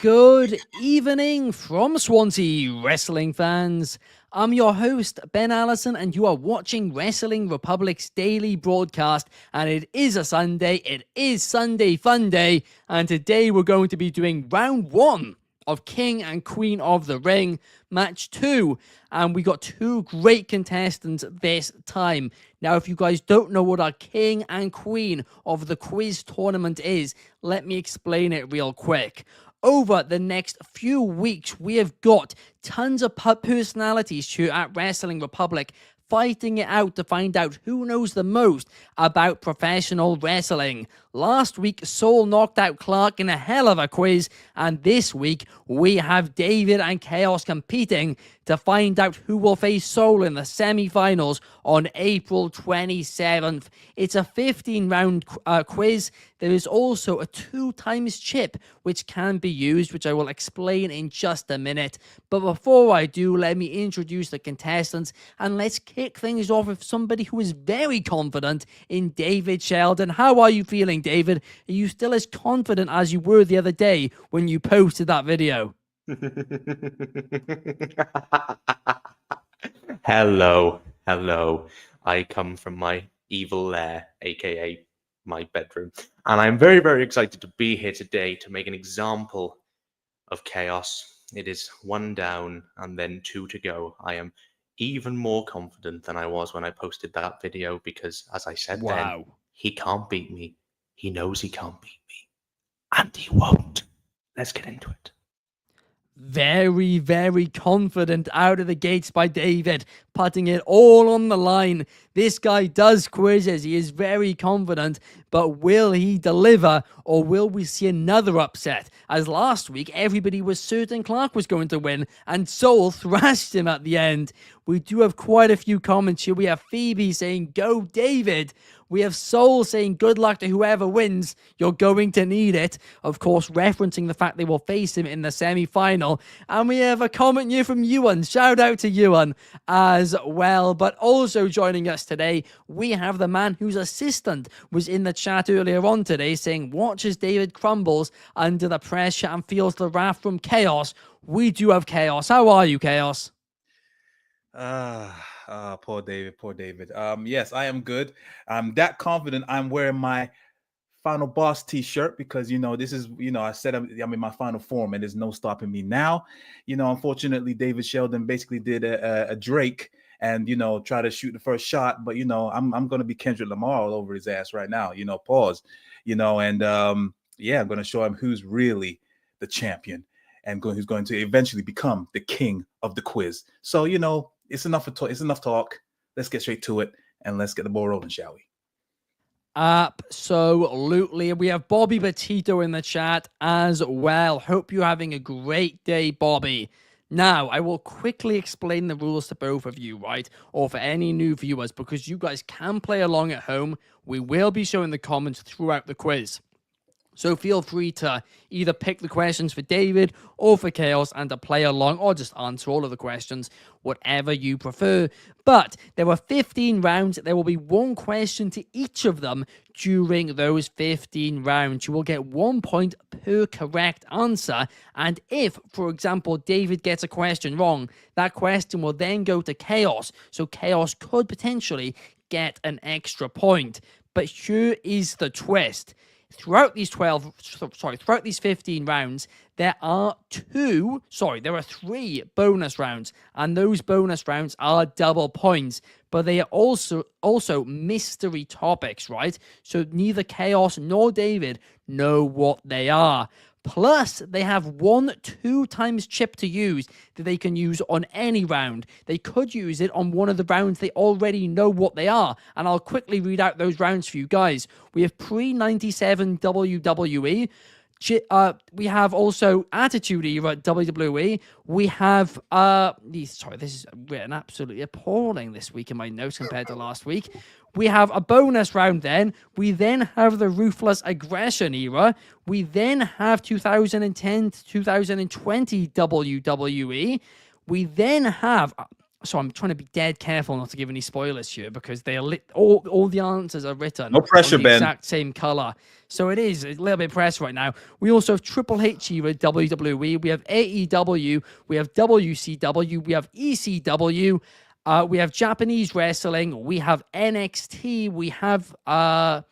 Good evening from Swansea, wrestling fans. I'm your host, Ben Allison, and you are watching Wrestling Republic's daily broadcast. And it is a Sunday. It is Sunday Funday. And today we're going to be doing round one of King and Queen of the Ring, match 2. And we got 2 great contestants this time. Now, if you guys don't know what our King and Queen of the quiz tournament is, let me explain it real quick. Over the next few weeks, we have got tons of personalities here at Wrestling Republic fighting it out to find out who knows the most about professional wrestling. Last week, Soul knocked out Clark in a hell of a quiz, and this week, we have David and Chaos competing to find out who will face Soul in the semi-finals on April 27th. It's a 15-round quiz. There is also a 2 times chip which can be used, which I will explain in just a minute. But before I do, let me introduce the contestants, and let's kick things off with somebody who is very confident in David Sheldon. How are you feeling, David? Are you still as confident as you were the other day when you posted that video? Hello. I come from my evil lair, aka my bedroom, and I'm very, very excited to be here today to make an example of Chaos. It is 1 down and then 2 to go. I am even more confident than I was when I posted that video because, as I said then, he can't beat me. He knows he can't beat me, and he won't. Let's get into it. Very, very confident out of the gates by David, putting it all on the line. This guy does quizzes. He is very confident, but will he deliver, or will we see another upset? As last week, everybody was certain Clark was going to win, and Soul thrashed him at the end. We do have quite a few comments here. We have Phoebe saying, "Go, David." We have Soul saying, "Good luck to whoever wins. You're going to need it." Of course, referencing the fact they will face him in the semi-final. And we have a comment here from Ewan. Shout out to Ewan as well. But also joining us today, we have the man whose assistant was in the chat earlier on today saying, "Watches David crumbles under the pressure and feels the wrath from Chaos." We do have Chaos. How are you, Chaos? Poor David. Yes, I am good. I'm that confident. I'm wearing my Final Boss t-shirt because, this is, I said I'm in my final form and there's no stopping me now. Unfortunately, David Sheldon basically did a Drake and, try to shoot the first shot. But, I'm going to be Kendrick Lamar all over his ass right now, pause, and I'm going to show him who's really the champion and who's going to eventually become the king of the quiz. So, it's enough talk. Let's get straight to it and let's get the ball rolling, shall we? Absolutely. We have Bobby Petito in the chat as well. Hope you're having a great day, Bobby. Now, I will quickly explain the rules to both of you, right? Or for any new viewers, because you guys can play along at home. We will be showing the comments throughout the quiz. So feel free to either pick the questions for David or for Chaos and to play along or just answer all of the questions, whatever you prefer. But there are 15 rounds. There will be 1 question to each of them during those 15 rounds. You will get 1 point per correct answer. And if, for example, David gets a question wrong, that question will then go to Chaos. So Chaos could potentially get an extra point. But here is the twist. Throughout these 15 rounds, there are 3 bonus rounds, and those bonus rounds are double points, but they are also mystery topics, right? So neither Chaos nor David know what they are. Plus, they have 1 2 times chip to use that they can use on any round. They could use it on one of the rounds they already know what they are. And I'll quickly read out those rounds for you guys. We have pre-97 WWE. We have also Attitude Era WWE. We have this is written absolutely appalling this week in my notes compared to last week. We have a bonus round then. We then have the Ruthless Aggression Era. We then have 2010 to 2020 WWE. We then have So I'm trying to be dead careful not to give any spoilers here because they are all the answers are written No pressure, on the Ben. exact same color. So it is a little bit pressed right now. We also have Triple H here with WWE. We have AEW. We have WCW. We have ECW. We have Japanese wrestling. We have NXT. We have a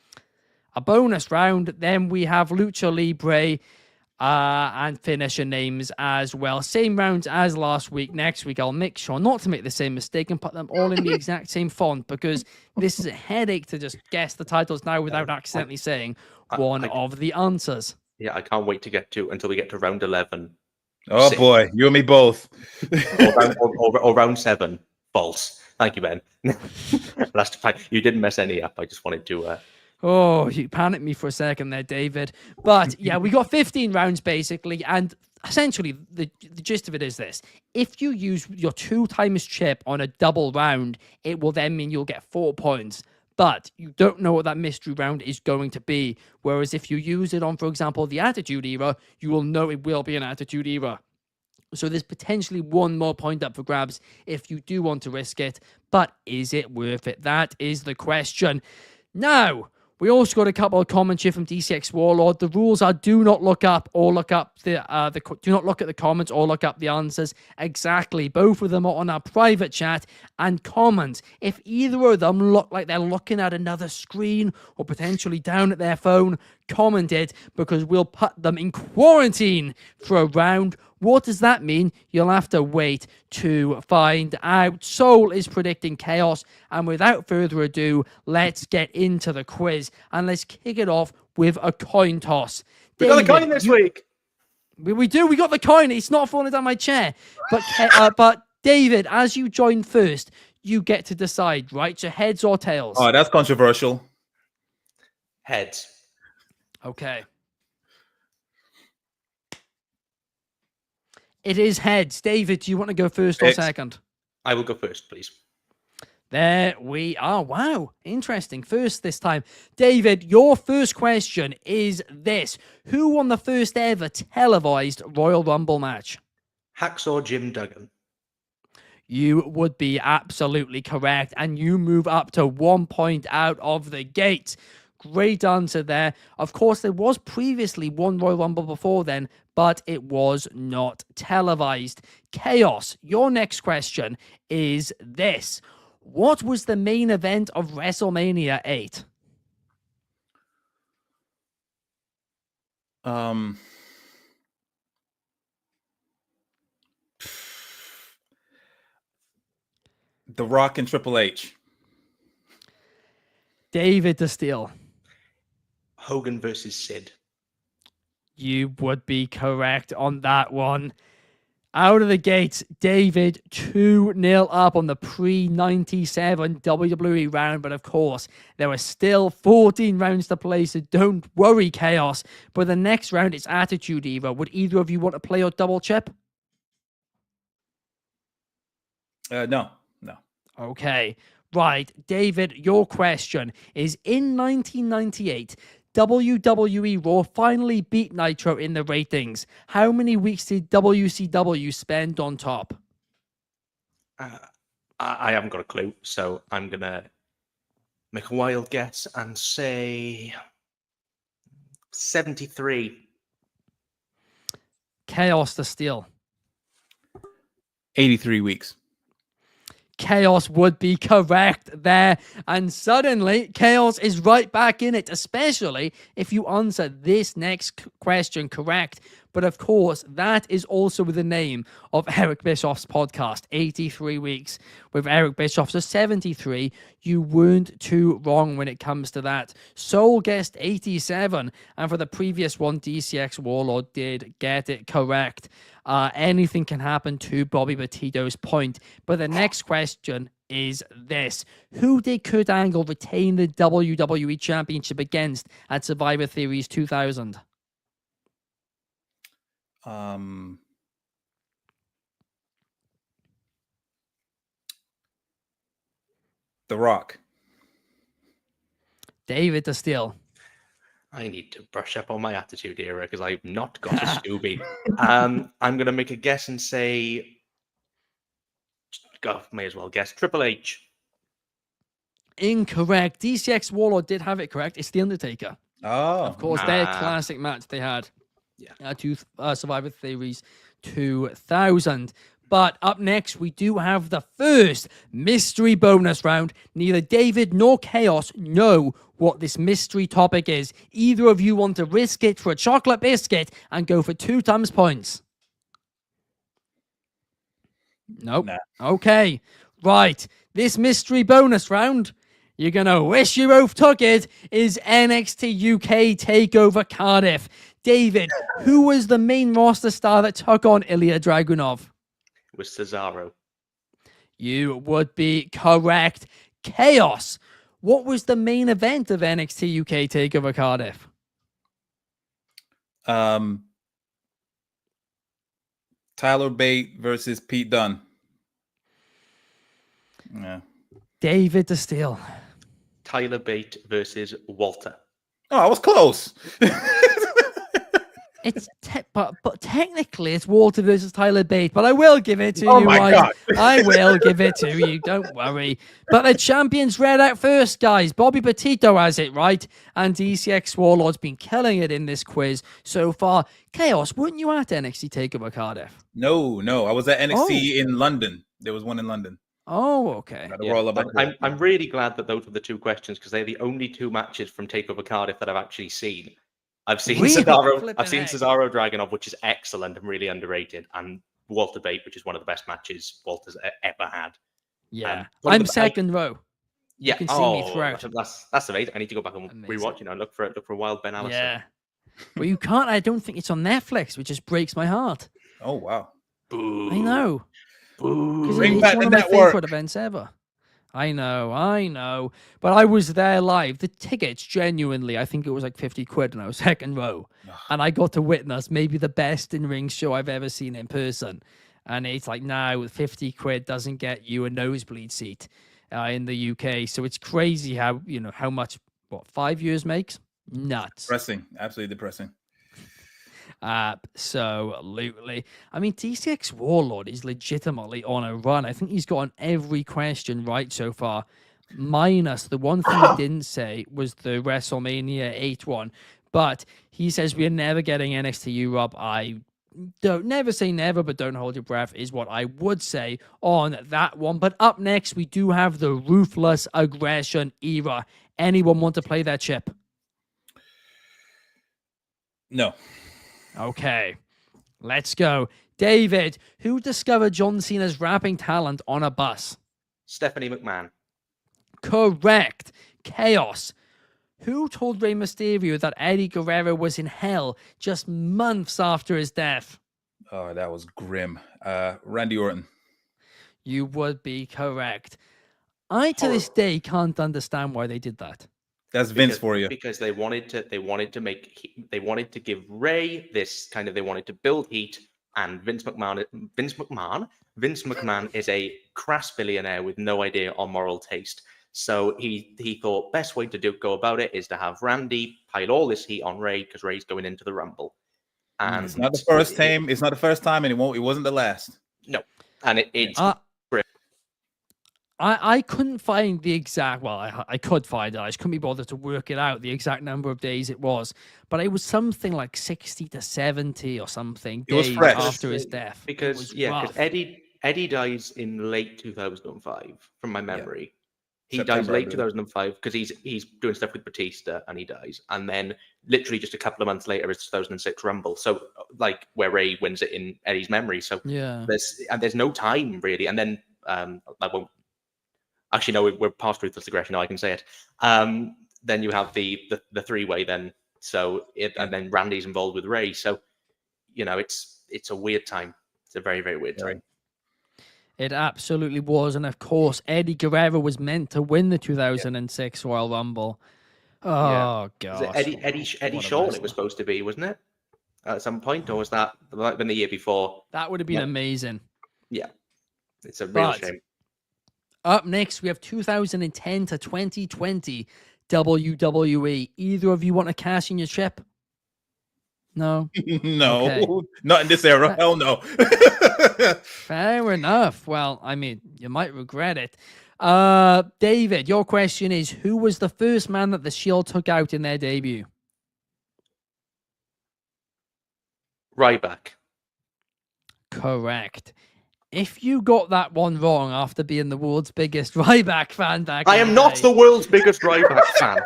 bonus round. Then we have Lucha Libre. And finisher names as well. Same rounds as last week. Next week, I'll make sure not to make the same mistake and put them all in the exact same font because this is a headache to just guess the titles now without accidentally saying one of the answers. Yeah, I can't wait to get to until we get to round 11. Oh boy, you and me both. or round 7. False. Thank you, Ben. Last time you didn't mess any up. I just wanted to. Oh, you panicked me for a second there, David. But yeah, we got 15 rounds basically, and essentially the gist of it is this. If you use your 2 times chip on a double round, it will then mean you'll get 4 points. But you don't know what that mystery round is going to be. Whereas if you use it on, for example, the Attitude Era, you will know it will be an Attitude Era. So there's potentially 1 more point up for grabs if you do want to risk it. But is it worth it? That is the question. Now, we also got a couple of comments here from DCX Warlord. The rules are do not look up or look up do not look at the comments or look up the answers. Exactly. Both of them are on our private chat and comment. If either of them look like they're looking at another screen or potentially down at their phone, comment it because we'll put them in quarantine for a round. What does that mean? You'll have to wait to find out. Soul is predicting chaos. And without further ado, let's get into the quiz. And let's kick it off with a coin toss. We got a coin this week. We do. We got the coin. It's not falling down my chair. But David, as you join first, you get to decide, right? So heads or tails? Oh, that's controversial. Heads. Okay. It is heads. David, do you want to go first or second? I will go first, please. There we are. Wow. Interesting. First this time. David, your first question is this. Who won the first ever televised Royal Rumble match? Hacksaw Jim Duggan. You would be absolutely correct. And you move up to 1 point out of the gate. Great answer there. Of course, there was previously one Royal Rumble before then, but it was not televised. Chaos, your next question is this. What was the main event of WrestleMania 8? The Rock and Triple H. David DeSteele. Hogan versus Sid. You would be correct on that one. Out of the gates, David 2-0 up on the pre-97 WWE round. But of course, there are still 14 rounds to play, so don't worry, Chaos. But the next round is Attitude Era. Would either of you want to play your double chip? No. Okay. Right. David, your question is, in 1998, WWE Raw finally beat Nitro in the ratings. How many weeks did WCW spend on top? I haven't got a clue, so I'm going to make a wild guess and say 73. Chaos to steal. 83 weeks. Chaos would be correct there. And suddenly, Chaos is right back in it, especially if you answer this next question correct. But of course, that is also the name of Eric Bischoff's podcast, 83 Weeks with Eric Bischoff. So 73, you weren't too wrong when it comes to that. Soul guessed 87, and for the previous one, DCX Warlord did get it correct. Anything can happen to Bobby Petito's point. But the next question is this. Who did Kurt Angle retain the WWE Championship against at Survivor Series 2000? The Rock. David DeSteele. I need to brush up on my Attitude Era because I've not got a Scooby. I'm going to make a guess and say may as well guess Triple H. Incorrect. DCX Warlord did have it correct. It's The Undertaker. Oh, Of course, their classic match they had. Yeah. To Survivor Series 2000. But up next, we do have the first mystery bonus round. Neither David nor Chaos know what this mystery topic is. Either of you want to risk it for a chocolate biscuit and go for 2 times points? Nope. Nah. Okay. Right. This mystery bonus round, you're going to wish you both took it, is NXT UK TakeOver Cardiff. David, who was the main roster star that took on Ilya Dragunov? It was Cesaro. You would be correct. Chaos, what was the main event of NXT UK TakeOver Cardiff? Tyler Bate versus Pete Dunne. Yeah. David the Steel. Tyler Bate versus Walter. Oh, I was close. It's but technically it's Walter versus Tyler Bate, but I will give it to Oh you. my God. I will give it to you. Don't worry. But the champions read out first, guys. Bobby Petito has it right, and DCX Warlord's been killing it in this quiz so far. Chaos, weren't you at NXT TakeOver Cardiff? No, I was at NXT in London. There was one in London. Oh, okay. Yeah, I'm really glad that those were the 2 questions because they're the only 2 matches from TakeOver Cardiff that I've actually seen. I've seen Really? Cesaro. I've seen Cesaro Dragunov, which is excellent and really underrated, and Walter Bate, which is one of the best matches Walter's ever had. Yeah, I'm second row. Yeah, you can see me throughout. That's amazing. I need to go back and rewatch. Look for a wild Ben Allison. Yeah, but you can't. I don't think it's on Netflix, which just breaks my heart. Oh wow! Boo. I know. Boo. Bring it's back one the of my network. favorite events ever. I know. But I was there live. The tickets, genuinely, I think it was like 50 quid and I was second row. And I got to witness maybe the best in-ring show I've ever seen in person. And it's like now 50 quid doesn't get you a nosebleed seat in the UK. So it's crazy how much, 5 years makes? Nuts. Depressing. Absolutely depressing. Absolutely. I mean, DCX Warlord is legitimately on a run. I think he's gotten every question right so far, minus the one thing he didn't say was the WrestleMania 8 one. But he says we're never getting NXT Europe. I don't never say never, but don't hold your breath is what I would say on that one. But up next, we do have the Ruthless Aggression era. Anyone want to play that chip? No. Okay, let's go. David, who discovered John Cena's rapping talent on a bus? Stephanie McMahon. Correct. Chaos. Who told Rey Mysterio that Eddie Guerrero was in hell just months after his death? Oh, that was grim. Randy Orton. You would be correct. I, to this day, can't understand why they did that. That's Vince for you. Because they wanted to give Ray this kind of, they wanted to build heat, and Vince McMahon is a crass billionaire with no idea on moral taste. So he thought best way to go about it is to have Randy pile all this heat on Ray because Ray's going into the Rumble. And it's not the first time. It's not the first time, and it wasn't the last. No, and it's. I couldn't find the exact, I could find it. I just couldn't be bothered to work it out, the exact number of days it was. But it was something like 60 to 70 or something days after his death. Because Eddie dies in late 2005, from my memory. He dies late 2005 because he's doing stuff with Batista and he dies. And then literally just a couple of months later is 2006 Rumble. So where Ray wins it in Eddie's memory. So there's no time really. And then I won't. Actually, no, we're past Ruthless Aggression now. I can say it. Then you have the 3-way then. And then Randy's involved with Ray. So, it's a weird time. It's a very, very weird time. It absolutely was. And of course, Eddie Guerrero was meant to win the 2006 Royal Rumble. Oh, God. Eddie Shawn it was supposed to be, wasn't it? At some point, or was that been the year before? That would have been amazing. Yeah. It's a real shame. Up next, we have 2010 to 2020 WWE. Either of you want to cash in your chip? No. No, Okay. not in this era. Hell no. Fair enough. Well, I mean, you might regret it. David, your question is, who was the first man that the Shield took out in their debut? Ryback. Correct. If you got that one wrong after being the world's biggest Ryback fan back I in am the not day, the world's biggest Ryback fan.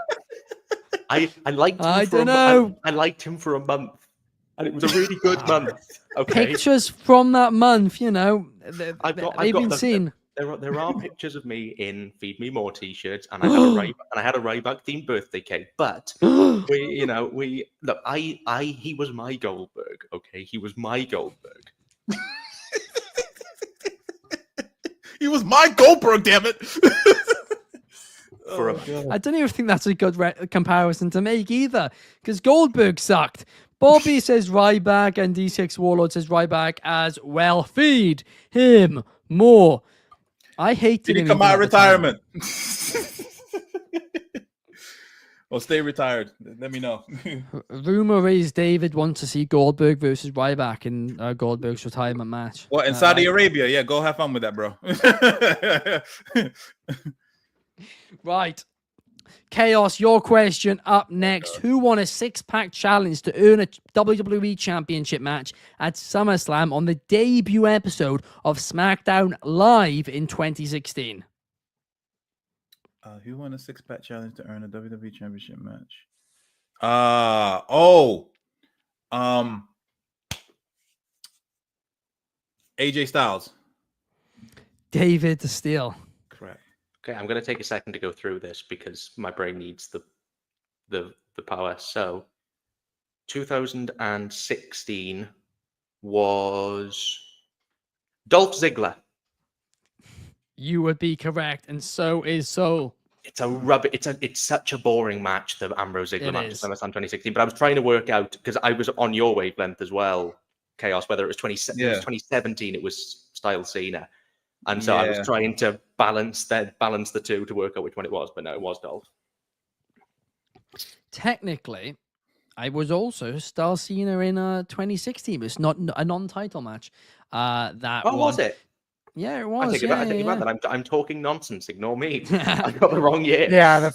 I liked him I for don't know. I liked him for a month, and it was a really good month. Okay, Pictures from that month, you know, I've got they've been them. seen. There are pictures of me in Feed Me More t-shirts, and I had a Ryback themed birthday cake. But we look. He was my Goldberg. Okay, he was my Goldberg. He was my Goldberg, damn it. I don't even think that's a good comparison to make either, because Goldberg sucked. Bobby says Ryback, and D6 Warlord says Ryback as well. Feed him more. I hated Did he him. come even out of at the time. retirement? Well, stay retired. Let me know. Rumor is David wants to see Goldberg versus Ryback in Goldberg's retirement match. What, in Saudi Arabia? Yeah, go have fun with that, bro. Right. Chaos, your question up next. Who won a six-pack challenge to earn a WWE Championship match at SummerSlam on the debut episode of SmackDown Live in 2016? Who won a six-pack challenge to earn a WWE Championship match? AJ Styles. David Steele. Correct. Okay, I'm going to take a second to go through this because my brain needs the power. So, 2016 was Dolph Ziggler. You would be correct, and so is Soul. It's such a boring match, the Ambrose Ziggler It match is. at SummerSlam 2016. But I was trying to work out, because I was on your wavelength as well, Chaos, whether it was 2017, it was Styles Cena. And so I was trying to balance the two to work out which one it was, but no, it was Dolph. Technically, I was also Styles Cena in 2016, but it's not a non-title match. Was it? Yeah, it was. I take it back. I'm talking nonsense. Ignore me. I got the wrong year. Yeah,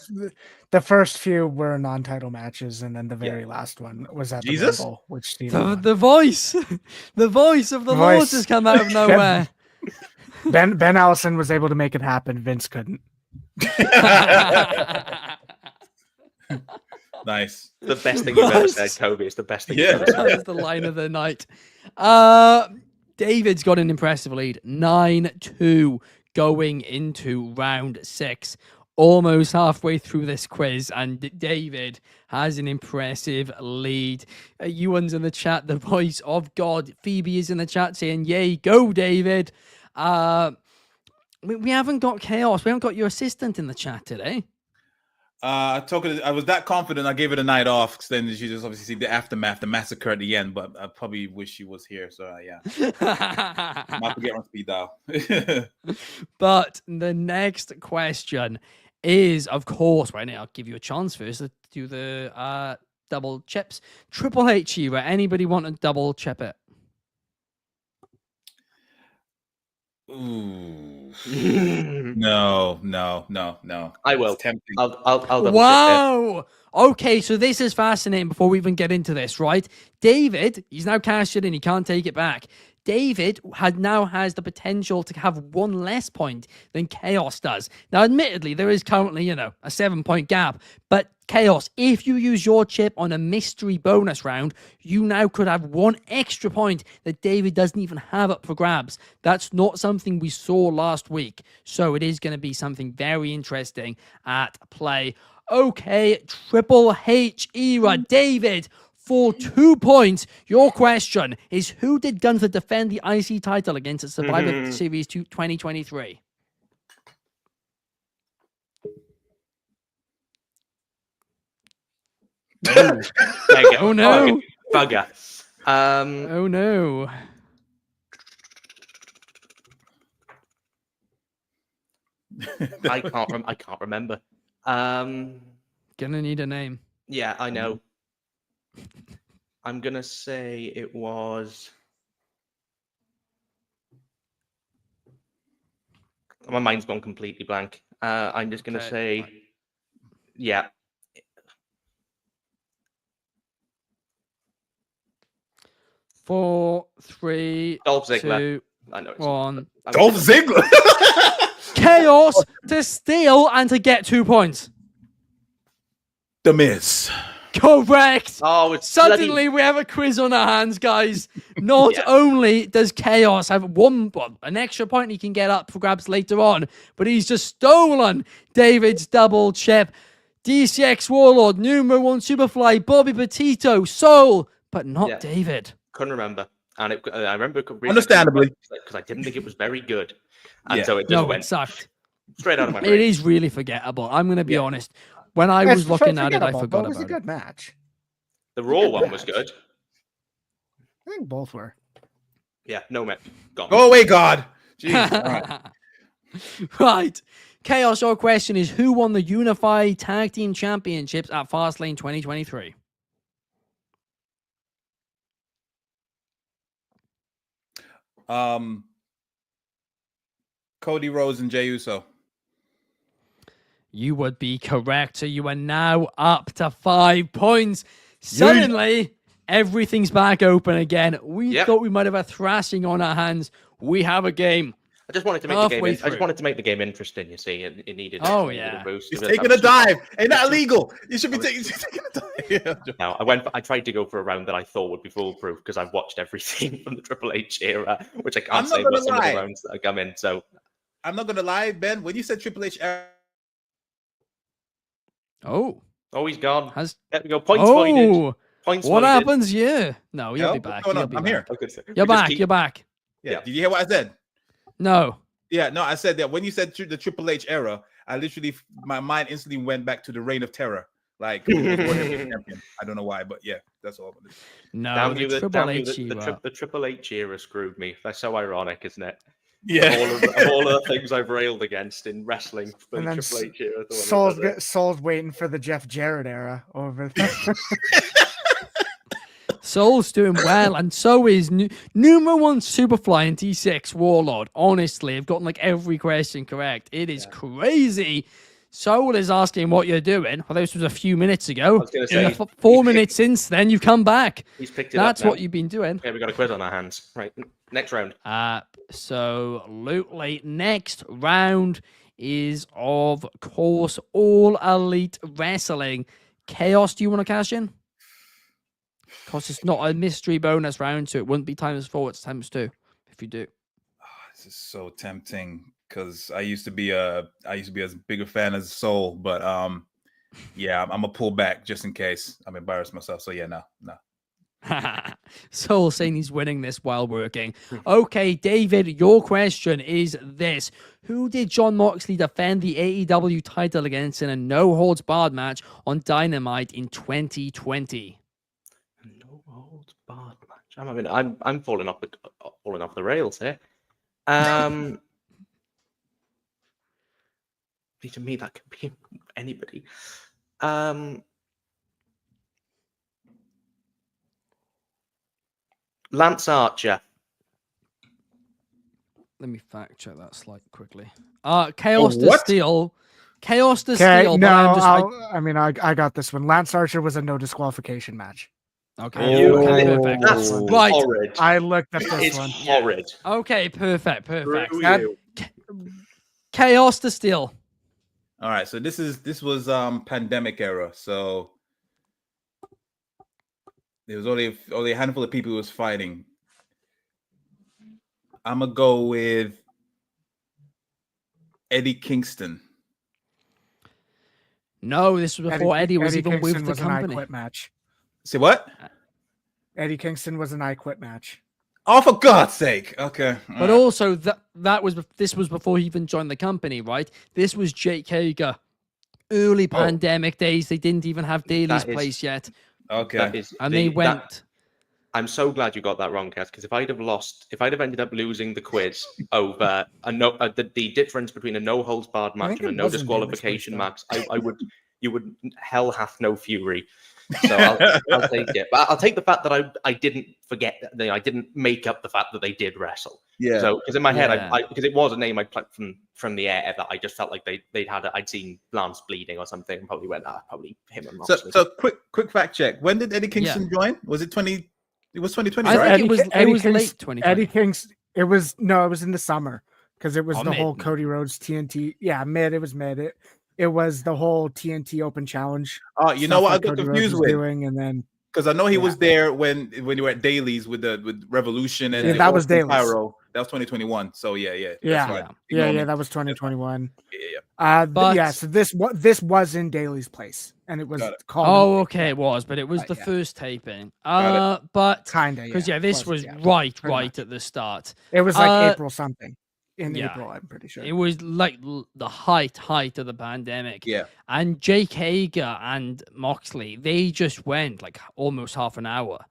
the first few were non-title matches, and then the very last one was at the Rumble, which Steve won. The voice of the Lord has come out of nowhere. Ben Allison was able to make it happen. Vince couldn't. Nice. The best thing you've ever said, Kobe. It's the best thing you've ever said. That was the line of the night. David's got an impressive lead, 9-2 going into round 6. Almost halfway through this quiz, and David has an impressive lead. Ewan's in the chat, the voice of God. Phoebe is in the chat saying, yay, go, David. We haven't got Chaos. We haven't got your assistant in the chat today. I was that confident. I gave it a night off because then she just obviously see the aftermath, the massacre at the end. But I probably wish she was here. So yeah, not to get on speed dial. But the next question is, of course, right now I'll give you a chance first to do the double chips. Triple H era. Anybody want to double chip it? Ooh. No. I will. It's tempting. I'll double Wow. Okay, so this is fascinating before we even get into this, right? David, he's now cashed it in. He can't take it back. David now has the potential to have one less point than Chaos does. Now, admittedly, there is currently, a 7-point gap. But Chaos, if you use your chip on a mystery bonus round, you now could have one extra point that David doesn't even have up for grabs. That's not something we saw last week. So it is going to be something very interesting at play. Okay, Triple H era. David, for 2 points, your question is, who did Gunther defend the IC title against at Survivor Series 2023? Oh no. Bugger. Oh no. I can't remember. Gonna need a name. Yeah, I know. I'm gonna say it was. My mind's gone completely blank. I'm just gonna say, yeah. 4, 3, Dolph Ziggler. 2, I know it's 1. Dolph Ziggler. Chaos to steal and to get 2 points. The Miz. Correct. Oh, it's Suddenly we have a quiz on our hands, guys. Not only does Chaos have an extra point he can get up for grabs later on, but he's just stolen David's double chip. DCX Warlord, numero 1 Superfly, Bobby Petito, Soul, but not David. Couldn't remember. And I remember Understandably, because I didn't think it was very good, and so it just went it sucked straight out of my brain. It is really forgettable. I'm going to be honest. When I was looking at it, I forgot about it. It was a good match. The Raw one was good. I think both were. Yeah, no match. Gone. Go away, God. Jeez. All right. Right. Chaos, your question is, who won the Unified Tag Team Championships at Fastlane 2023? Cody Rhodes and Jey Uso. You would be correct. So you are now up to 5 points. Suddenly, everything's back open again. We thought we might have a thrashing on our hands. We have a game. I just wanted to make the game. I just wanted to make the game interesting. You see, it needed. Oh a boost. He's taking a dive. Ain't that illegal? You should be taking a dive. No, I tried to go for a round that I thought would be foolproof because I've watched everything from the Triple H era, which I can't say about some of the rounds that I come in. So I'm not gonna lie, Ben. When you said Triple H era, he's gone. There we go. Points voided. Points what voided. happens? Yeah. No, you'll be back. I'm here. You're back. You're back. Yeah. Did you hear what I said? No. Yeah, no, I said that when you said the Triple H era, I literally, my mind instantly went back to the Reign of Terror. Like, champion. I don't know why, but yeah, that's all. No, the Triple H era. The Triple H era screwed me. That's so ironic, isn't it? Yeah. All of the things I've railed against in wrestling. For the Triple H era. Soul's waiting for the Jeff Jarrett era over there. Soul's doing well, and so is numero 1 Superfly and D6 Warlord. Honestly, I've gotten like every question correct. It is crazy. Soul is asking what you're doing. Well, this was a few minutes ago. I was going to say, 4 minutes since then, you've come back. He's picked it That's up now. what you've been doing. Okay, we got a quiz on our hands. Right, next round. Absolutely. Next round is, of course, All Elite Wrestling. Chaos, do you want to cash in? Because it's not a mystery bonus round, so it wouldn't be ×4, it's ×2 if you do. This is so tempting because I used to be as big a fan as Soul, but yeah, I'm gonna pull back just in case I'm embarrassed myself. So yeah, no. Soul saying he's winning this while working. Okay, David, your question is this: who did Jon Moxley defend the AEW title against in a no holds barred match on Dynamite in 2020? No holds barred match. I'm falling off the rails here. To me, that could be anybody. Lance Archer. Let me fact check that quickly. Chaos to Steal. Chaos to Steal. No, I got this one. Lance Archer was a no disqualification match. Okay, perfect. That's right. Horrid. I looked at this one. Horrid. Okay, perfect. Chaos to Steal. All right, so this was pandemic era, so there was only a handful of people who was fighting. I'm gonna go with Eddie Kingston. No, this was before Eddie was even with the company. An I Quit match. Say what? Eddie Kingston was an I Quit match. Oh, for God's sake! Okay, but also this was before he even joined the company, right? This was Jake Hager, early pandemic days. They didn't even have Daily's place yet. Okay, they went. I'm so glad you got that wrong, Cass, because if I'd have ended up losing the quiz over the difference between a no holds barred match and a no disqualification match, you would hell hath no fury. So I'll take it. But I'll take the fact that I didn't forget that I didn't make up the fact that they did wrestle. Yeah. So because in my head, Yeah. because it was a name I plucked from the air that I just felt like I'd seen Lance bleeding or something, and probably went, probably him and Moxley. So quick fact check. When did Eddie Kingston join? Was it 20? It was 2020, I right? think it was late 2020. Eddie Kingston. It was in the summer because it was the whole mid. Cody Rhodes TNT. Yeah, mid. It was mid. It was the whole TNT Open Challenge. Oh, you know what I got Cody confused Rhodes was with? doing, and then Because I know he was there when you were at Dailies with Revolution and Yeah, that was Dailies. Pyro. That was 2021. So yeah. That was 2021. Yeah. So this was in Daly's place, and it was called. Oh, okay, it was, but it was the first taping. But kinda, because this was right at the start. It was like April something. In April, I'm pretty sure. It was like the height of the pandemic. Yeah. And Jake Hager and Moxley, they just went like almost half an hour.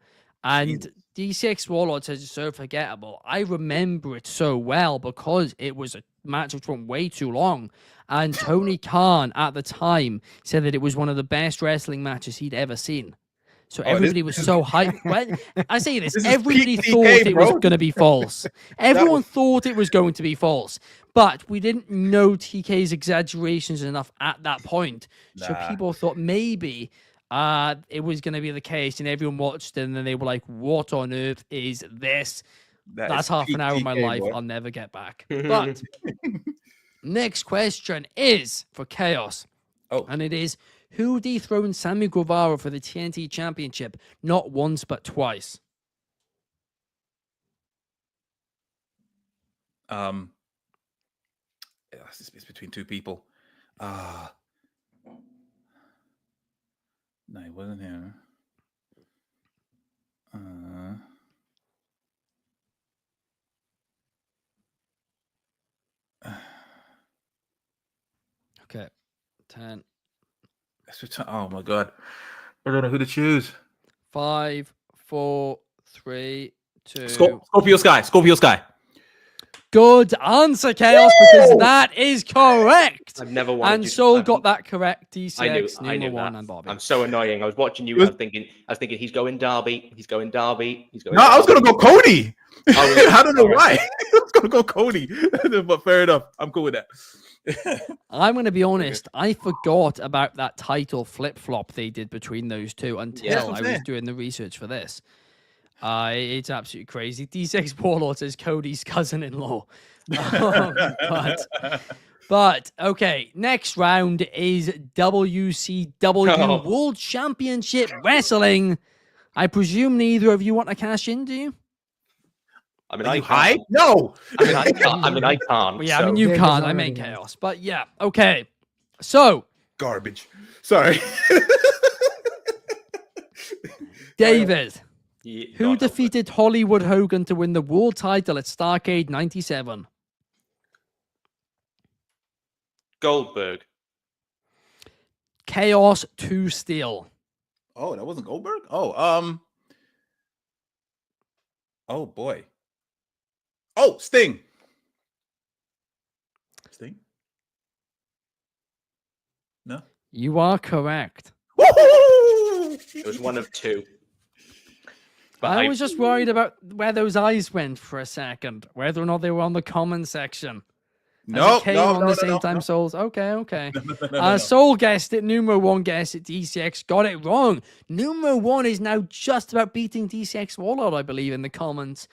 And DCX Warlords is so forgettable. I remember it so well because it was a match which went way too long. And Tony Khan at the time said that it was one of the best wrestling matches he'd ever seen. So everybody was so hyped. When I say this everybody thought it was going to be false. Everyone thought it was going to be false. But we didn't know TK's exaggerations enough at that point. So people thought maybe it was going to be the case, and everyone watched it, and then they were like, what on earth is this? That's half an hour of my life I'll never get back. But next question is for Chaos. And it is, who dethroned Sammy Guevara for the TNT Championship not once but twice? It's between two people. No, it wasn't him. Okay, 10. Oh my god, I don't know who to choose. 5, 4, 3, 2. Scorpio Sky. Good answer, Chaos, because that is correct. I've never wanted and Soul got that correct. DCX, I knew one, that. and Bobby. I'm so annoying. I was watching you. I was thinking he's going Darby. No, I was gonna go Cody. I don't know why. I was gonna go Cody, but fair enough. I'm cool with that. I'm going to be honest. I forgot about that title flip-flop they did between those two until I was doing the research for this. It's absolutely crazy. D6 Warlord is Cody's cousin-in-law. But okay, next round is WCW World Championship Wrestling. I presume neither of you want to cash in, do you? I mean, I can't. No. I can't. Yeah, I mean, you can't. I mean, Chaos. But yeah, okay. So. Garbage. Sorry. David. Who defeated Hollywood Hogan to win the world title at Starrcade 97? Goldberg. Chaos 2 Steel. Oh, that wasn't Goldberg? Oh, oh boy. Oh, Sting. No. You are correct. Woo-hoo! It was one of two. But I was just worried about where those eyes went for a second, whether or not they were on the comment section. No, Souls. Okay. Soul guessed it. Numero 1 guessed it. DCX got it wrong. Numero 1 is now just about beating DCX Warlord, I believe, in the comments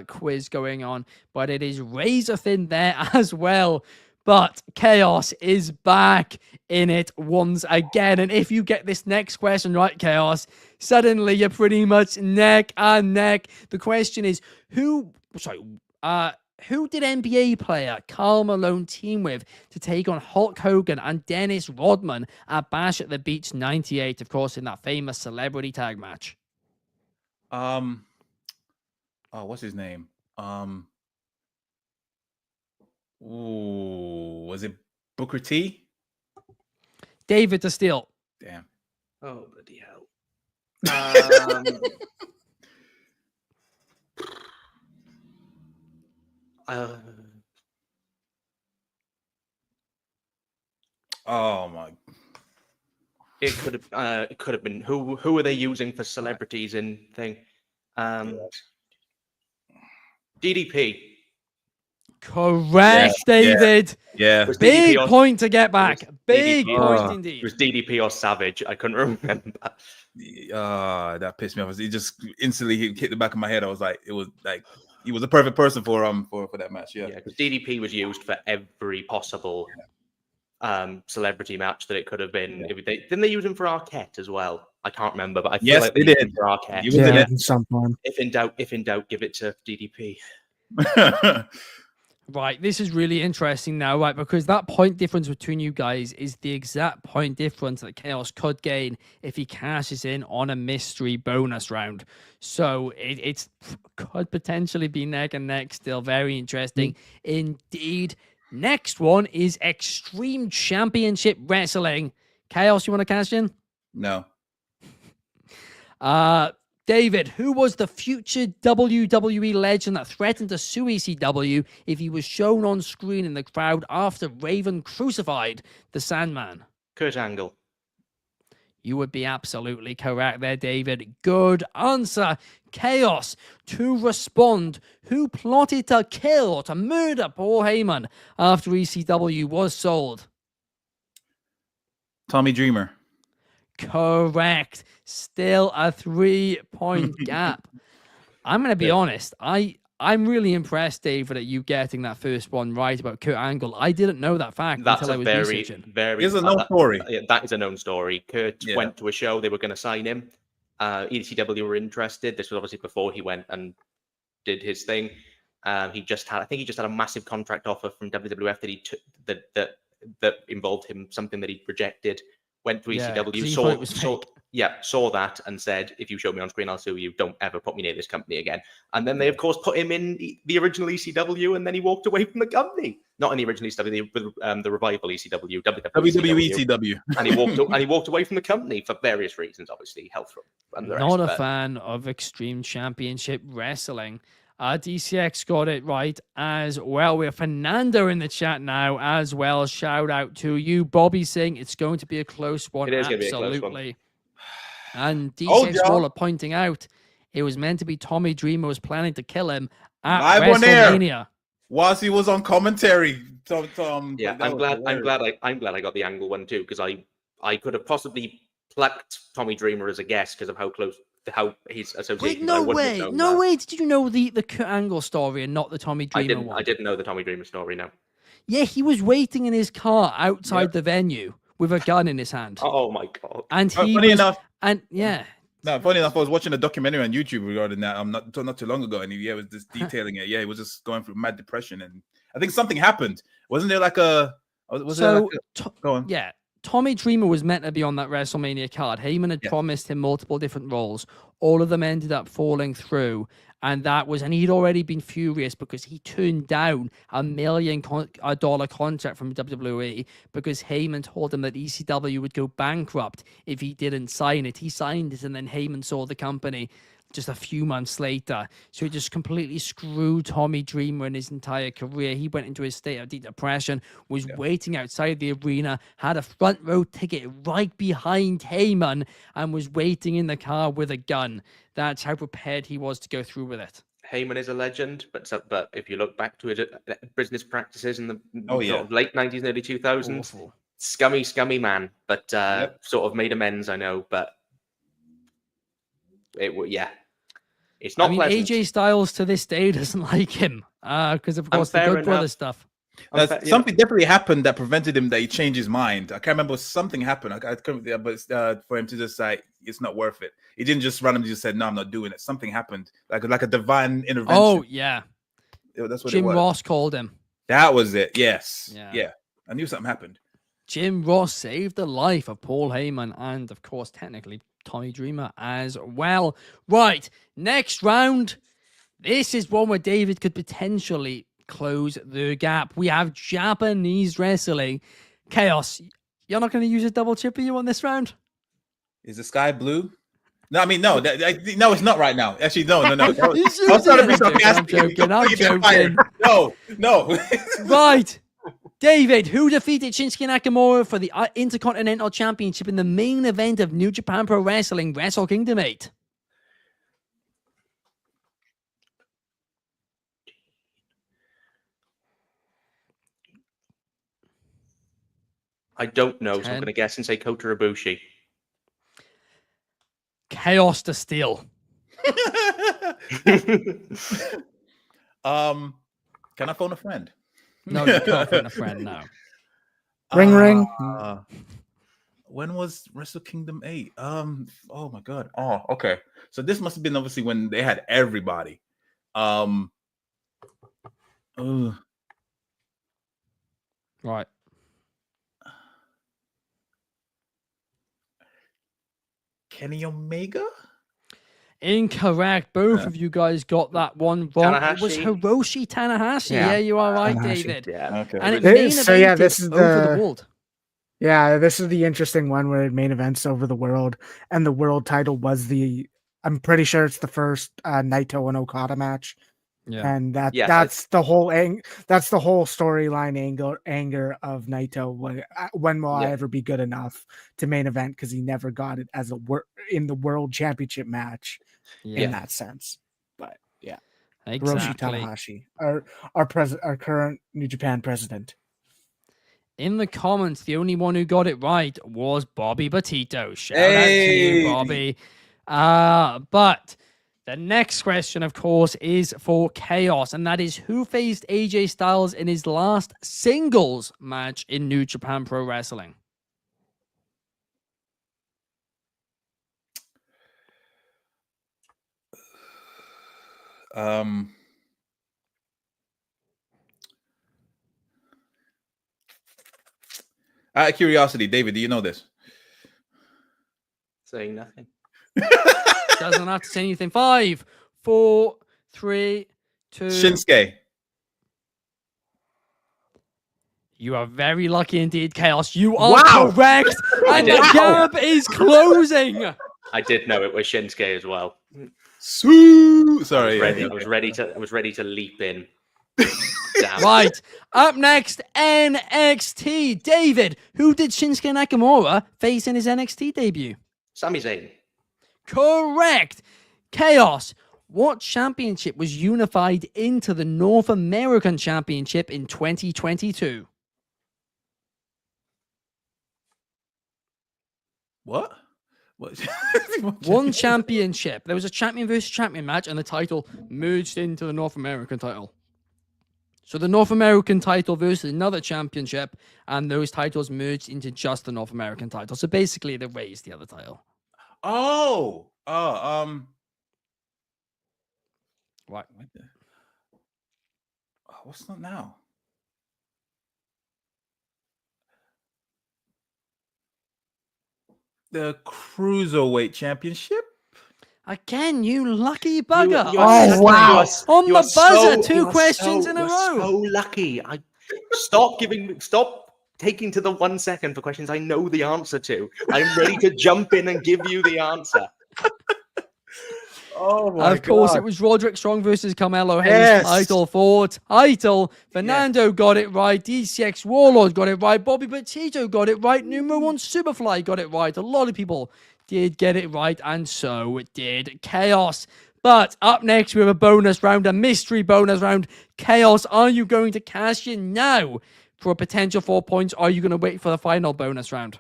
quiz going on. But it is razor thin there as well. But Chaos is back in it once again. And if you get this next question right, Chaos, suddenly you're pretty much neck and neck. The question is, who did NBA player Karl Malone team with to take on Hulk Hogan and Dennis Rodman at Bash at the Beach 98, of course, in that famous celebrity tag match? What's his name? Was it Booker T? David Steele. Damn. Oh, bloody hell. Oh my. It could have been who are they using for celebrities in thing? DDP. Correct, David. Yeah. Was Big DDP or, point to get back. Big DDP point It indeed. was DDP or Savage. I couldn't remember. That pissed me off. He just instantly hit the back of my head. I was like, it was like he was a perfect person for that match. Yeah, because DDP was used for every possible celebrity match that it could have been. Didn't they use him for Arquette as well? I can't remember, but I feel like they did for Arquette. Yeah, sometime. If in doubt, give it to DDP. Right, this is really interesting now, right? Because that point difference between you guys is the exact point difference that Chaos could gain if he cashes in on a mystery bonus round. So it's could potentially be neck and neck still. Very interesting indeed. Next one is Extreme Championship Wrestling. Chaos, you want to cash in? No. David, who was the future WWE legend that threatened to sue ECW if he was shown on screen in the crowd after Raven crucified the Sandman? Kurt Angle. You would be absolutely correct there, David. Good answer. Chaos, to respond, who plotted to kill or to murder Paul Heyman after ECW was sold? Tommy Dreamer. Correct. Still a 3-point gap. I'm going to be honest. I'm really impressed, David, at you getting that first one right about Kurt Angle. I didn't know that fact until I was researching. It's a known story. That is a known story. Kurt went to a show. They were going to sign him. ECW were interested. This was obviously before he went and did his thing. I think he just had a massive contract offer from WWF that he took that involved him, something that he rejected. Went to ECW, saw that and said, if you show me on screen, I'll sue you. Don't ever put me near this company again. And then they, of course, put him in the original ECW, and then he walked away from the company. Not in the original ECW, the revival ECW, WWE ECW. And he walked away from the company for various reasons, obviously, health and the rest. Not a fan of Extreme Championship Wrestling. DCX got it right as well. We have Fernando in the chat now as well. Shout out to you. Bobby saying it's going to be a close one. It is absolutely. going to be a close one. And DCX Waller pointing out it was meant to be Tommy Dreamer was planning to kill him at WrestleMania. Whilst he was on commentary. Yeah, I'm glad I got the Angle one too, because I could have possibly plucked Tommy Dreamer as a guest because of how he's associated. Wait, no way. Did you know the Kurt Angle story and not the Tommy Dreamer one? I didn't know the Tommy Dreamer story, no. Yeah, he was waiting in his car outside the venue with a gun in his hand. Oh my god! And funny enough, I was watching a documentary on YouTube regarding that. Not too long ago, and he was just detailing it. Yeah, he was just going through mad depression, and I think something happened. Wasn't there like a? Go on. Yeah. Tommy Dreamer was meant to be on that WrestleMania card. Heyman had promised him multiple different roles. All of them ended up falling through. And he'd already been furious because he turned down $1 million contract from WWE because Heyman told him that ECW would go bankrupt if he didn't sign it. He signed it, and then Heyman sold the company just a few months later. So he just completely screwed Tommy Dreamer in his entire career. He went into a state of deep depression, was waiting outside the arena, had a front row ticket right behind Heyman, and was waiting in the car with a gun. That's how prepared he was to go through with it. Heyman is a legend, but if you look back to his business practices in the sort of late 90s and early 2000s, awful. Scummy man, but sort of made amends, I know, but it's not pleasant. AJ Styles to this day doesn't like him because of course the Good Brother stuff. Something definitely happened that prevented him that he changed his mind. I can't remember. Something happened. I couldn't, but for him to just say it's not worth it. He didn't just randomly just said no, I'm not doing it. Something happened, like a divine intervention. Oh yeah, that's what Jim it was. Ross called him. That was it. Yes. Yeah. I knew something happened. Jim Ross saved the life of Paul Heyman and, of course, technically Tommy Dreamer as well. Right, next round. This is one where David could potentially close the gap. We have Japanese wrestling. Chaos, you're not going to use a double chip, are you, on this round? Is the sky blue? No, I mean, no, no, it's not right now. Actually, no. I was trying to be sarcastic. I'm joking. No. Right. David, who defeated Shinsuke Nakamura for the Intercontinental Championship in the main event of New Japan Pro Wrestling Wrestle Kingdom 8? I don't know, so 10. I'm going to guess and say Kota Ibushi. Chaos to Steel. Can I phone a friend? No, you can't phone a friend now. Ring, ring. When was Wrestle Kingdom 8? Oh my god. Oh, okay. So this must have been obviously when they had everybody. Right. Kenny Omega? Incorrect. Both of you guys got that one wrong. Tanahashi. It was Hiroshi Tanahashi. Yeah. Yeah, you are right, Tanahashi. David. Yeah. Okay. And it This- main so yeah, evented this is over the the- world. Yeah, this is the interesting one where it main events over the world, and the world title was I'm pretty sure it's the first Naito and Okada match. Yeah. And Yes, that's the whole that's the whole storyline anger of Naito. When will I Yeah. ever be good enough to main event? Because he never got it as in the world championship match Yeah. in that sense. But yeah, Hiroshi Exactly. Tanahashi, our current New Japan president. In the comments, the only one who got it right was Bobby Batito. Shout out to you, Bobby. But the next question, of course, is for Chaos, and that is who faced AJ Styles in his last singles match in New Japan Pro Wrestling? Out of curiosity, David, do you know this? Saying nothing. Doesn't have to say anything. 5, 4, 3, 2. Shinsuke. You are very lucky indeed, Chaos. You are correct, and the gap is closing. I did know it was Shinsuke as well. Sorry. I was ready to leap in. Damn. Right. Up next, NXT. David, who did Shinsuke Nakamura face in his NXT debut? Sami Zayn. Correct. Chaos. What championship was unified into the North American Championship in 2022? What? One championship. There was a champion versus champion match, and the title merged into the North American title. So the North American title versus another championship, and those titles merged into just the North American title. So basically, they raised the other title. Right. What's that now? The Cruiserweight Championship? Again, you lucky bugger. wow. On the buzzer, two questions in a row. So lucky. Stop taking to the 1 second for questions I know the answer to. I'm ready to jump in and give you the answer. Oh my Of course, God. it was Roderick Strong versus Carmelo Hayes. Title for title. Fernando got it right. DCX Warlord got it right. Bobby Batito got it right. Numero 1 Superfly got it right. A lot of people did get it right, and so did Chaos. But up next, we have a bonus round, a mystery bonus round. Chaos, are you going to cash in now for a potential 4 points, or are you going to wait for the final bonus round?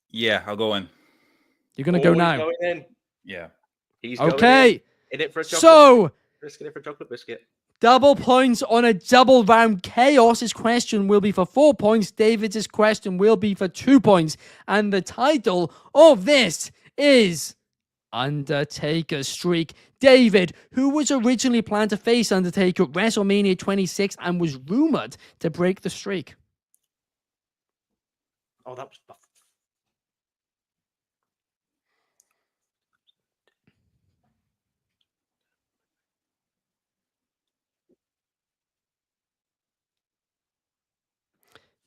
Yeah, I'll go in. You're going to go He's now. going in. Yeah. He's going Okay. in it for a chocolate. So, Risking it for a chocolate biscuit. double points on a double round. Chaos's question will be for 4 points. David's question will be for 2 points. And the title of this is Undertaker Streak. David, who was originally planned to face Undertaker at WrestleMania 26 and was rumored to break the streak? Oh, that was...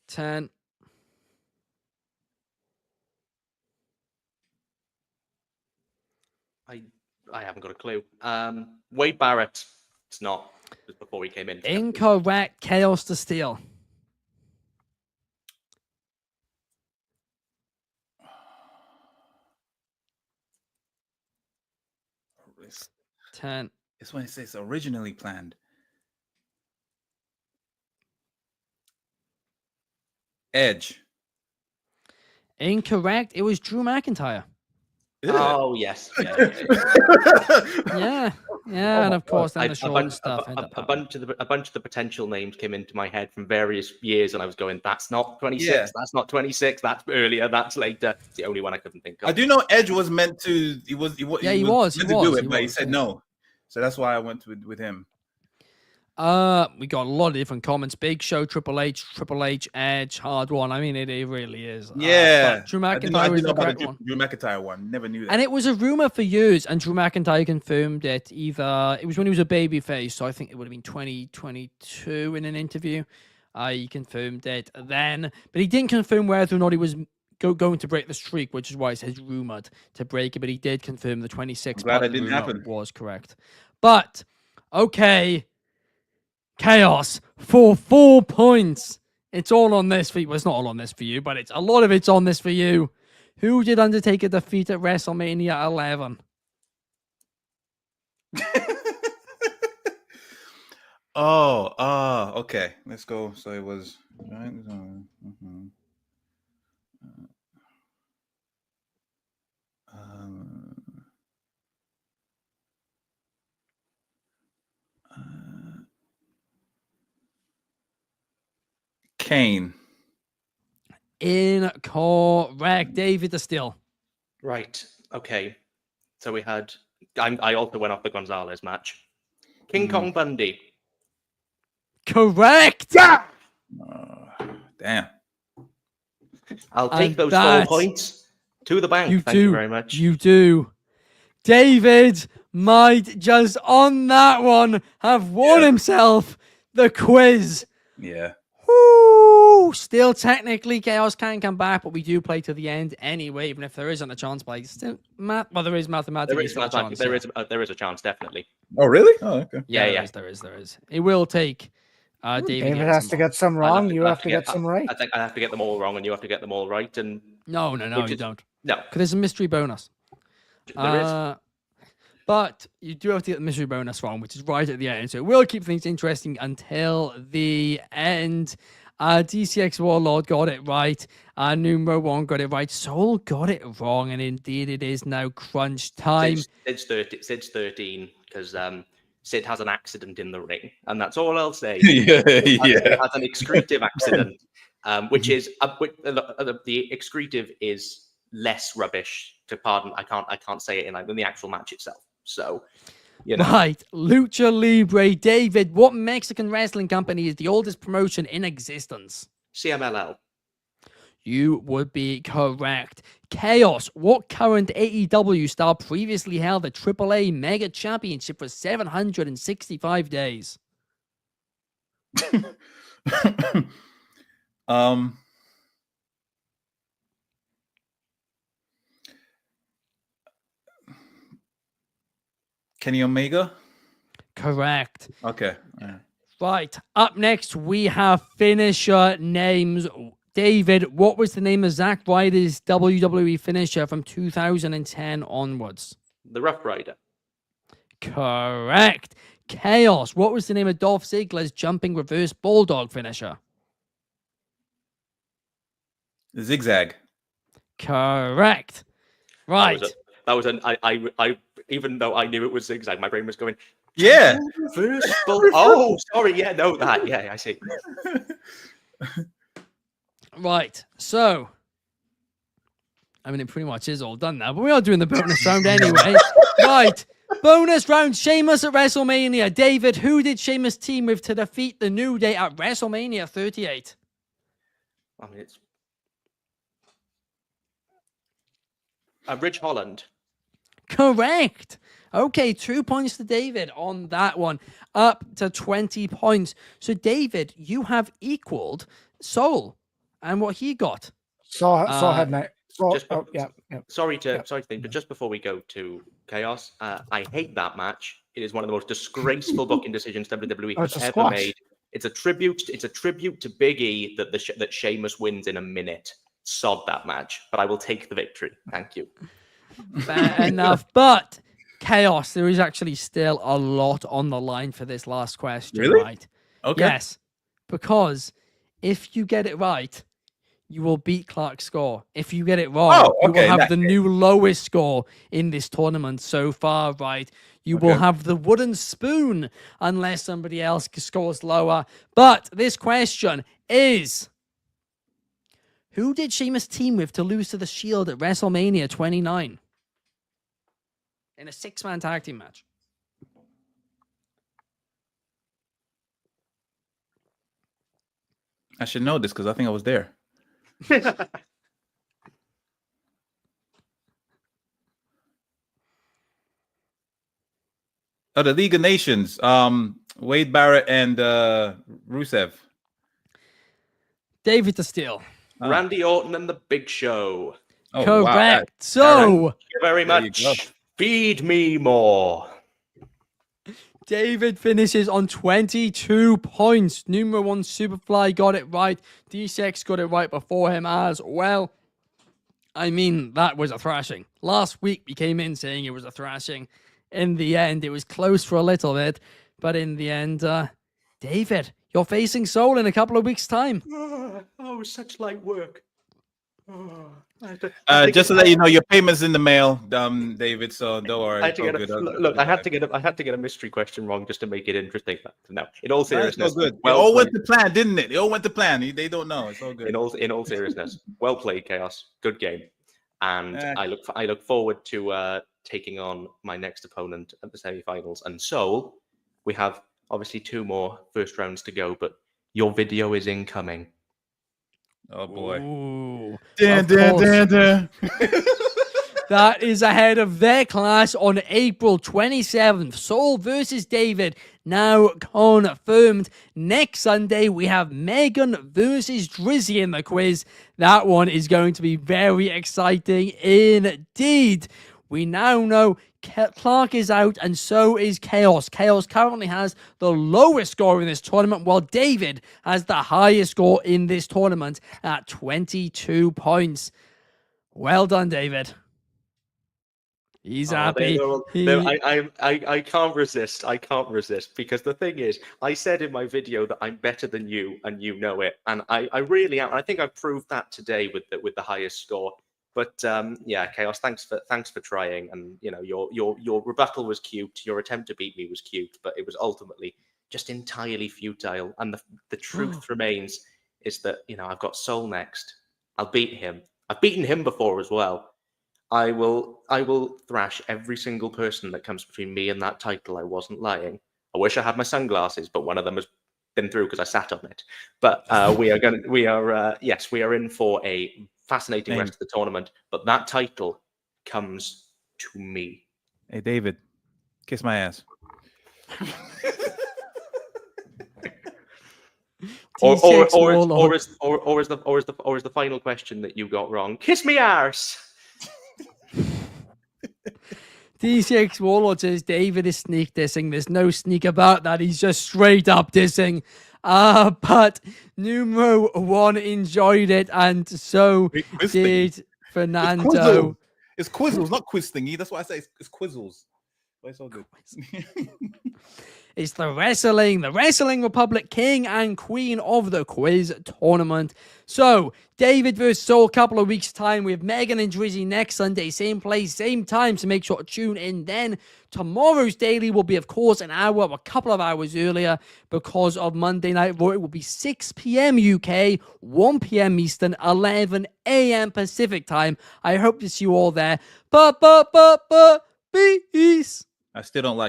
10. I haven't got a clue. Wade Barrett. It's not. Just before we came in. Incorrect. Chaos to steal. It's, 10. it's when it says originally planned. Edge. Incorrect. It was Drew McIntyre. Oh, yes. Yeah. Yeah, and of course, then the A short stuff ended up happening. bunch of the potential names came into my head from various years, and I was going, "That's not 26. Yeah. That's not 26. That's earlier. That's later." It's the only one I couldn't think of. I do know Edge was meant to. He was Yeah, meant he to was, do it, he but he was, said yeah. no. So that's why I went with him. We got a lot of different comments. Big Show, Triple H, Edge, hard one. I mean, it really is. Yeah, but Drew I didn't McIntyre was know the about correct the one. Drew McIntyre one. Never knew that. And it was a rumor for years, and Drew McIntyre confirmed it. It was when he was a babyface, so I think it would have been 2022 in an interview. He confirmed it then, but he didn't confirm whether or not he was going to break the streak, which is why it says rumored to break it. But he did confirm the 26 I'm glad part that of the didn't rumor happen. was correct. But okay, Chaos for 4 points. It's all on this for you. Well, it's not all on this for you, but a lot of it's on this for you. Who did Undertaker defeat at WrestleMania 11? Okay. Let's go. So it was right. Kane. Incorrect. David the Still. Right. Okay. So we had. I also went off the Gonzalez match. King Kong Bundy. Correct. Damn. I'll take And those 4 that's- points to the bank. You Thank do. you very much. You do. David might just on that one have won himself the quiz. Yeah. Woo! Still, technically, Chaos can come back, but we do play to the end anyway, even if there isn't a chance. But still, there is mathematically There is still a chance. there is a chance, definitely. Oh, really? Oh, okay. Yeah. There is. It will take David. David getting has some to wrong. get some wrong. You have to get some right. I think I have to get them all wrong, and you have to get them all right. And No, Which you is- don't. no, Because there's a mystery bonus. there is. But you do have to get the mystery bonus wrong, which is right at the end. So it will keep things interesting until the end. DCX Warlord got it right. Numero 1 got it right. Soul got it wrong. And indeed, it is now crunch time. Sid's 13 because Sid has an accident in the ring, and that's all I'll say. Yeah. Has an excretive accident, which is the excretive is less rubbish. To pardon, I can't say it than the actual match itself. So, you know. Right. Lucha Libre. David, what Mexican wrestling company is the oldest promotion in existence? CMLL. You would be correct. Chaos. What current AEW star previously held the AAA Mega Championship for 765 days? Kenny Omega. Correct. Okay. Yeah. Right. Up next, we have finisher names. David, what was the name of Zack Ryder's WWE finisher from 2010 onwards? The Rough Rider. Correct. Chaos. What was the name of Dolph Ziggler's jumping reverse bulldog finisher? The Zigzag. Correct. Right. I even though I knew it was zigzag, my brain was going. Yeah. Oh, sorry. Yeah, no, that. Yeah, I see. Right. So, I mean, it pretty much is all done now, but we are doing the bonus round anyway. Right. Bonus round. Sheamus at WrestleMania. David, who did Sheamus team with to defeat the New Day at WrestleMania 38? I mean, it's Ridge Holland. Correct. Okay, 2 points to David on that one. Up to 20 points. So, David, you have equaled Soul and what he got. Saw had night. Sorry to think, but just before we go to Chaos, I hate that match. It is one of the most disgraceful booking decisions WWE Oh, it's has a ever squash. made. It's a tribute to Big E that Sheamus wins in a minute. Sod that match, but I will take the victory. Thank you. Fair enough. But Chaos, there is actually still a lot on the line for this last question, Really? right? Okay. Yes, because if you get it right, you will beat Clark's score. If you get it wrong, Oh, you will okay, in have that the new lowest score in this tournament so far, right? You will Okay. have the wooden spoon unless somebody else scores lower. But this question is, who did Sheamus team with to lose to the Shield at WrestleMania 29? In a 6-man tag team match. I should know this because I think I was there. Oh, the League of Nations. Wade Barrett and Rusev. David the Steel. Randy Orton and the Big Show. Oh, Correct. wow. That- So, Thank you very There you much. go. Feed me more. David finishes on 22 points. Numero 1 Superfly got it right. D6 got it right before him as well. I mean, that was a thrashing. Last week we came in saying it was a thrashing. In the end, it was close for a little bit. But in the end, David, you're facing Soul in a couple of weeks' time. Oh, such light work. Just to let you know, your payment's in the mail, David. So don't worry. I had to It's get all good. look. I had to get a mystery question wrong just to make it interesting. No, in all That's seriousness, so good. well it all played. went to plan, didn't it? It all went to plan. They don't know. It's all good. In all seriousness, well played, Chaos. Good game, and I look forward to taking on my next opponent at the semi-finals. And Soul, we have obviously 2 more first rounds to go, but your video is incoming. Oh boy. Ooh. Dun, Of dun, course. dun, dun. That is ahead of their class on April 27th. Soul versus David, now confirmed. Next Sunday, we have Megan versus Drizzy in the quiz. That one is going to be very exciting indeed. We now know Clark is out, and so is Chaos. Chaos currently has the lowest score in this tournament, while David has the highest score in this tournament at 22 points. Well done, David. He's happy. I can't resist. I can't resist, because the thing is, I said in my video that I'm better than you, and you know it, and I really am. I think I proved that today with the highest score. But yeah, Chaos, thanks for trying, and you know your rebuttal was cute. Your attempt to beat me was cute, but it was ultimately just entirely futile. And the truth remains is that I've got Soul next. I'll beat him. I've beaten him before as well. I will thrash every single person that comes between me and that title. I wasn't lying. I wish I had my sunglasses, but one of them has been through because I sat on it. But we are in for a fascinating rest of the tournament. But that title comes to me. Hey, David, kiss my ass. Or is the final question that you got wrong? Kiss me arse. D6 Warlord says David is sneak dissing. There's no sneak about that. He's just straight up dissing. But numero 1 enjoyed it, and so did Fernando. It's Quizzles, not quiz thingy. That's why I say it's Quizzles. But it's all good. It's the Wrestling Republic King and Queen of the Quiz tournament. So, David versus Soul, couple of weeks' time. We have Megan and Drizzy next Sunday, same place, same time, so make sure to tune in then. Tomorrow's daily will be, of course, a couple of hours earlier because of Monday Night Raw. It will be 6 p.m. UK, 1 p.m. Eastern, 11 a.m. Pacific time. I hope to see you all there. Peace. I still don't like